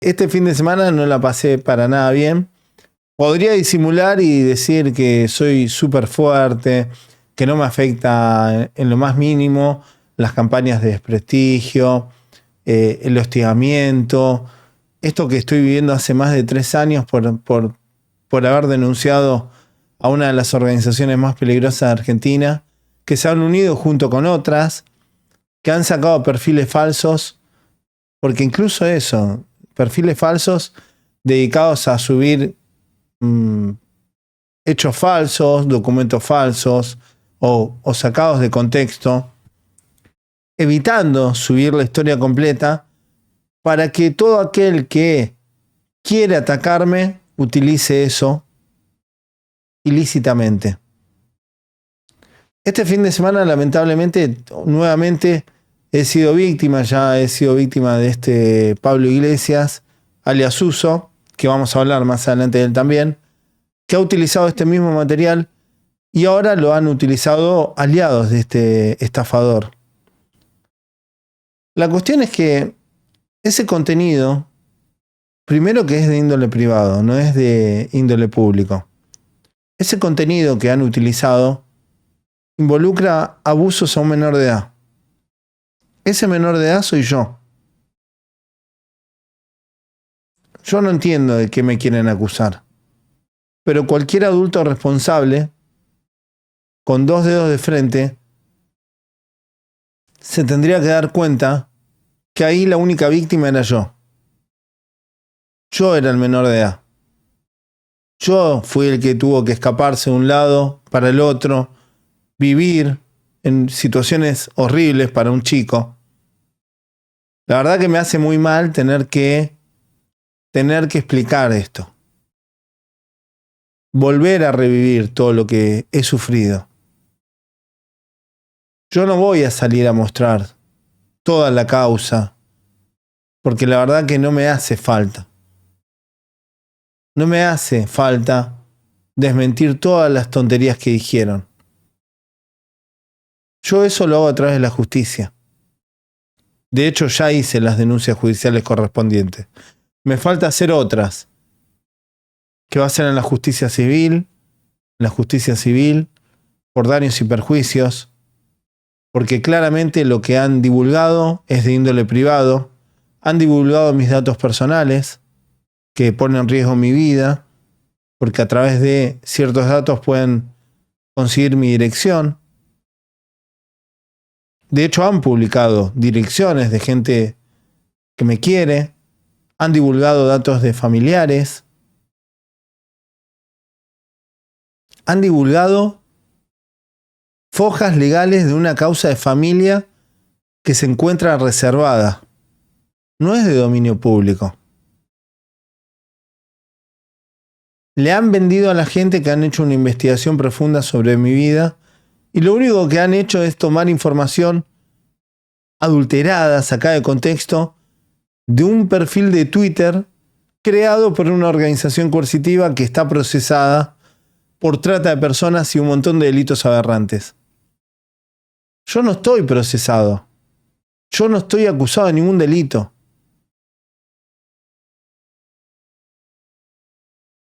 Este fin de semana no la pasé para nada bien. Podría disimular y decir que soy súper fuerte, que no me afecta en lo más mínimo las campañas de desprestigio, el hostigamiento, esto que estoy viviendo hace más de 3 años por haber denunciado a una de las organizaciones más peligrosas de Argentina, que se han unido junto con otras, que han sacado perfiles falsos, porque incluso eso, perfiles falsos dedicados a subir hechos falsos, documentos falsos o sacados de contexto, evitando subir la historia completa para que todo aquel que quiere atacarme utilice eso ilícitamente. Este fin de semana, lamentablemente, nuevamente he sido víctima de este Pablo Iglesias, alias Suso, que vamos a hablar más adelante de él también, que ha utilizado este mismo material y ahora lo han utilizado aliados de este estafador. La cuestión es que ese contenido, primero que es de índole privado, no es de índole público. Ese contenido que han utilizado involucra abusos a un menor de edad. Ese menor de edad soy yo. Yo no entiendo de qué me quieren acusar. Pero cualquier adulto responsable, con 2 dedos de frente, se tendría que dar cuenta que ahí la única víctima era yo. Yo era el menor de edad. Yo fui el que tuvo que escaparse de un lado para el otro, vivir en situaciones horribles para un chico. La verdad que me hace muy mal tener que explicar esto. Volver a revivir todo lo que he sufrido. Yo no voy a salir a mostrar toda la causa, porque la verdad que no me hace falta. No me hace falta desmentir todas las tonterías que dijeron. Yo eso lo hago a través de la justicia. De hecho, ya hice las denuncias judiciales correspondientes. Me falta hacer otras, que va a ser en la justicia civil, por daños y perjuicios, porque claramente lo que han divulgado es de índole privado, han divulgado mis datos personales, que ponen en riesgo mi vida, porque a través de ciertos datos pueden conseguir mi dirección. De hecho, han publicado direcciones de gente que me quiere, han divulgado datos de familiares, han divulgado fojas legales de una causa de familia que se encuentra reservada. No es de dominio público. Le han vendido a la gente que han hecho una investigación profunda sobre mi vida y lo único que han hecho es tomar información adulterada, sacada de contexto, de un perfil de Twitter creado por una organización coercitiva que está procesada por trata de personas y un montón de delitos aberrantes. Yo no estoy procesado. Yo no estoy acusado de ningún delito.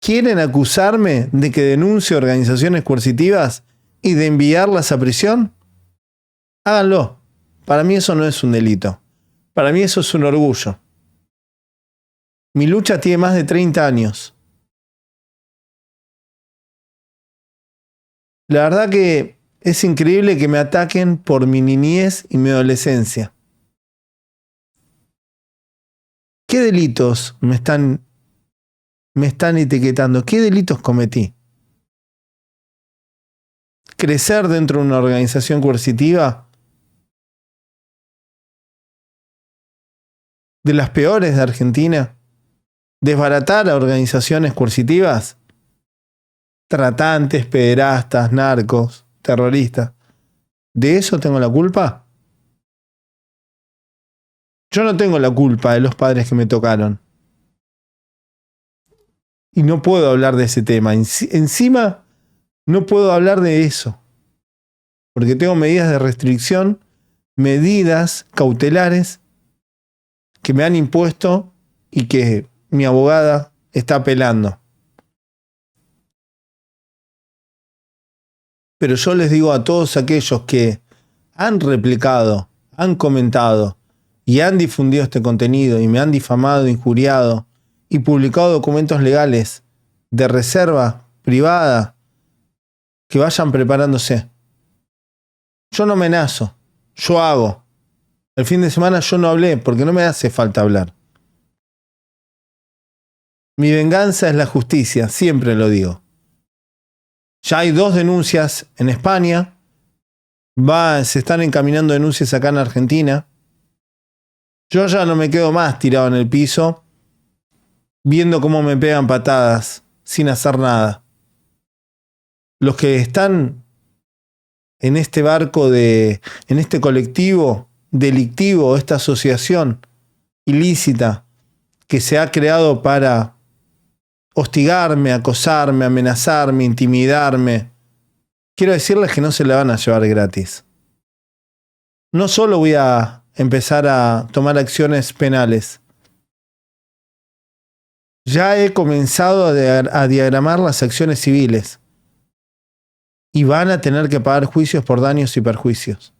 ¿Quieren acusarme de que denuncie organizaciones coercitivas y de enviarlas a prisión? Háganlo. Para mí eso no es un delito. Para mí eso es un orgullo. Mi lucha tiene más de 30 años. La verdad que es increíble que me ataquen por mi niñez y mi adolescencia. ¿Qué delitos me están etiquetando? ¿Qué delitos cometí? ¿Crecer dentro de una organización coercitiva? ¿De las peores de Argentina? ¿Desbaratar a organizaciones coercitivas? Tratantes, pederastas, narcos, terroristas. ¿De eso tengo la culpa? Yo no tengo la culpa de los padres que me tocaron. Y no puedo hablar de ese tema. Encima, no puedo hablar de eso. Porque tengo medidas de restricción, medidas cautelares que me han impuesto y que mi abogada está apelando. Pero yo les digo a todos aquellos que han replicado, han comentado y han difundido este contenido y me han difamado, injuriado y publicado documentos legales de reserva privada, que vayan preparándose. Yo no amenazo, yo hago. El fin de semana yo no hablé porque no me hace falta hablar. Mi venganza es la justicia, siempre lo digo. Ya hay 2 denuncias en España. Se están encaminando denuncias acá en Argentina. Yo ya no me quedo más tirado en el piso viendo cómo me pegan patadas sin hacer nada. Los que están en este barco en este colectivo delictivo, esta asociación ilícita que se ha creado para hostigarme, acosarme, amenazarme, intimidarme, quiero decirles que no se la van a llevar gratis. No solo voy a empezar a tomar acciones penales. Ya he comenzado a diagramar las acciones civiles. Y van a tener que pagar juicios por daños y perjuicios.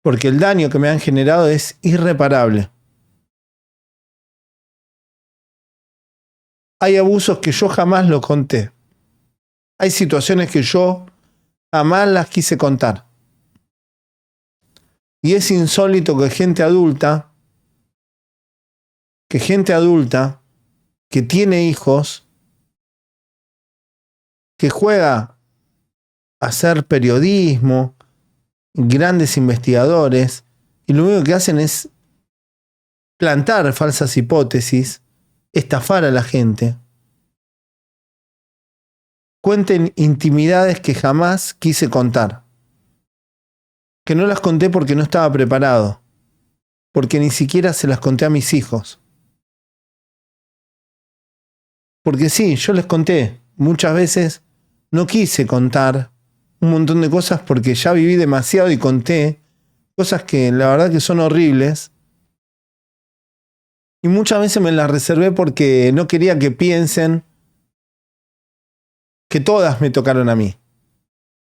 Porque el daño que me han generado es irreparable. Hay abusos que yo jamás los conté. Hay situaciones que yo jamás las quise contar. Y es insólito que gente adulta que tiene hijos, que juega a hacer periodismo, grandes investigadores, y lo único que hacen es plantar falsas hipótesis, estafar a la gente. Cuenten intimidades que jamás quise contar. Que no las conté porque no estaba preparado. Porque ni siquiera se las conté a mis hijos. Porque sí, yo les conté. Muchas veces no quise contar un montón de cosas porque ya viví demasiado y conté cosas que la verdad que son horribles. Y muchas veces me las reservé porque no quería que piensen que todas me tocaron a mí.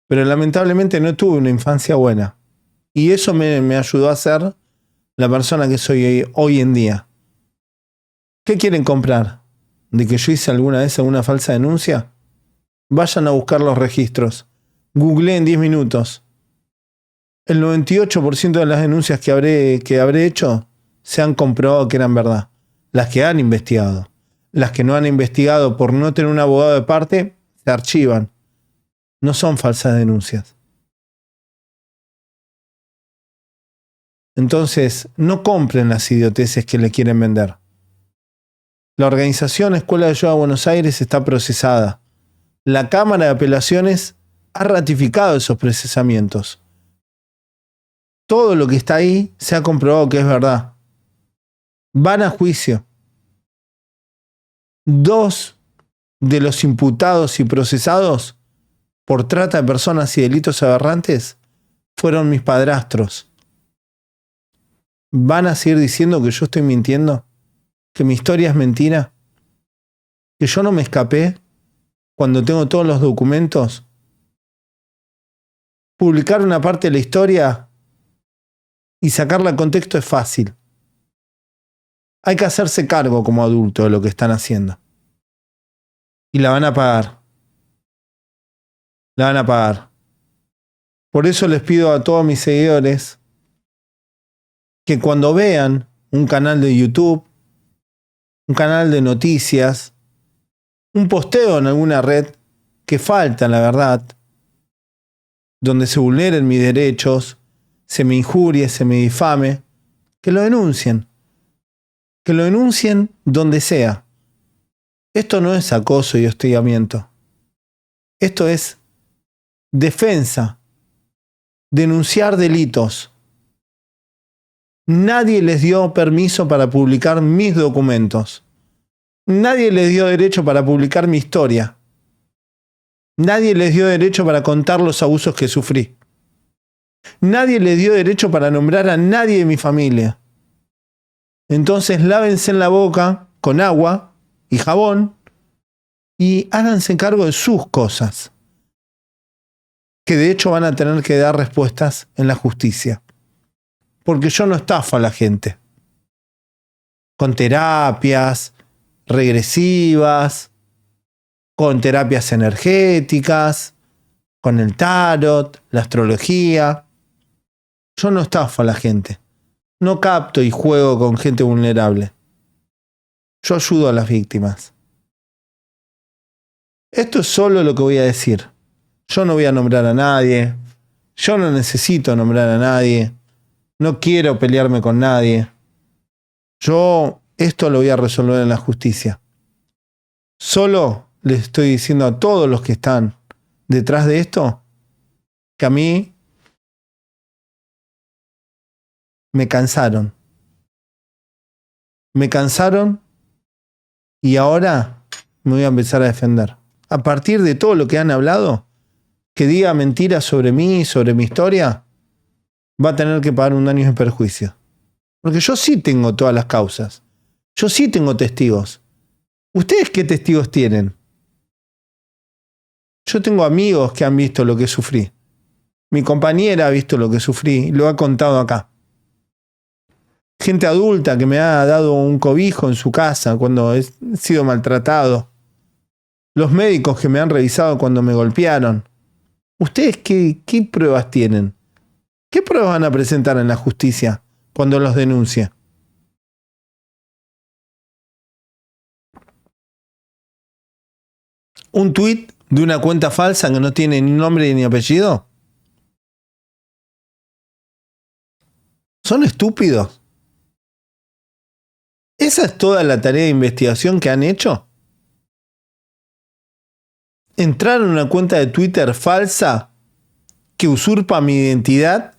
Pero lamentablemente no tuve una infancia buena. Y eso me ayudó a ser la persona que soy hoy en día. ¿Qué quieren comprar? ¿De que yo hice alguna vez alguna falsa denuncia? Vayan a buscar los registros. Googleé en 10 minutos. El 98% de las denuncias que habré hecho se han comprobado que eran verdad. Las que han investigado. Las que no han investigado por no tener un abogado de parte, se archivan. No son falsas denuncias. Entonces, no compren las idioteces que le quieren vender. La organización Escuela de Yoga Buenos Aires está procesada. La Cámara de Apelaciones ha ratificado esos procesamientos. Todo lo que está ahí se ha comprobado que es verdad. Van a juicio. 2 de los imputados y procesados por trata de personas y delitos aberrantes fueron mis padrastros. ¿Van a seguir diciendo que yo estoy mintiendo? ¿Que mi historia es mentira? ¿Que yo no me escapé cuando tengo todos los documentos? Publicar una parte de la historia y sacarla de contexto es fácil. Hay que hacerse cargo como adulto de lo que están haciendo. Y la van a pagar. La van a pagar. Por eso les pido a todos mis seguidores que cuando vean un canal de YouTube, un canal de noticias, un posteo en alguna red que falta, la verdad, donde se vulneren mis derechos, se me injurie, se me difame, que lo denuncien. Que lo denuncien donde sea. Esto no es acoso y hostigamiento. Esto es defensa. Denunciar delitos. Nadie les dio permiso para publicar mis documentos. Nadie les dio derecho para publicar mi historia. Nadie les dio derecho para contar los abusos que sufrí. Nadie les dio derecho para nombrar a nadie de mi familia. Entonces lávense en la boca con agua y jabón y háganse cargo de sus cosas, que de hecho van a tener que dar respuestas en la justicia. Porque yo no estafo a la gente con terapias regresivas, con terapias energéticas, con el tarot, la astrología. Yo no estafo a la gente. No capto y juego con gente vulnerable. Yo ayudo a las víctimas. Esto es solo lo que voy a decir. Yo no voy a nombrar a nadie. Yo no necesito nombrar a nadie. No quiero pelearme con nadie. Yo esto lo voy a resolver en la justicia. Solo les estoy diciendo a todos los que están detrás de esto que a mí me cansaron. Me cansaron y ahora me voy a empezar a defender. A partir de todo lo que han hablado, que diga mentiras sobre mí, sobre mi historia, va a tener que pagar un daño y perjuicio. Porque yo sí tengo todas las causas. Yo sí tengo testigos. ¿Ustedes qué testigos tienen? Yo tengo amigos que han visto lo que sufrí. Mi compañera ha visto lo que sufrí y lo ha contado acá. Gente adulta que me ha dado un cobijo en su casa cuando he sido maltratado. Los médicos que me han revisado cuando me golpearon. ¿Ustedes qué pruebas tienen? ¿Qué pruebas van a presentar en la justicia cuando los denuncie? ¿Un tuit de una cuenta falsa que no tiene ni nombre ni apellido? ¿Son estúpidos? ¿Esa es toda la tarea de investigación que han hecho? ¿Entrar en una cuenta de Twitter falsa que usurpa mi identidad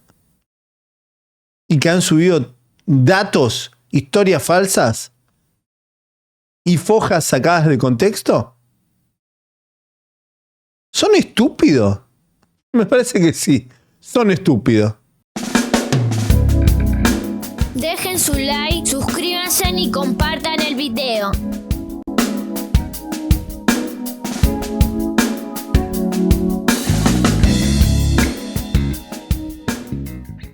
y que han subido datos, historias falsas y fojas sacadas de contexto? ¿Son estúpidos? Me parece que sí, son estúpidos. Dejen su like, suscríbanse y compartan el video.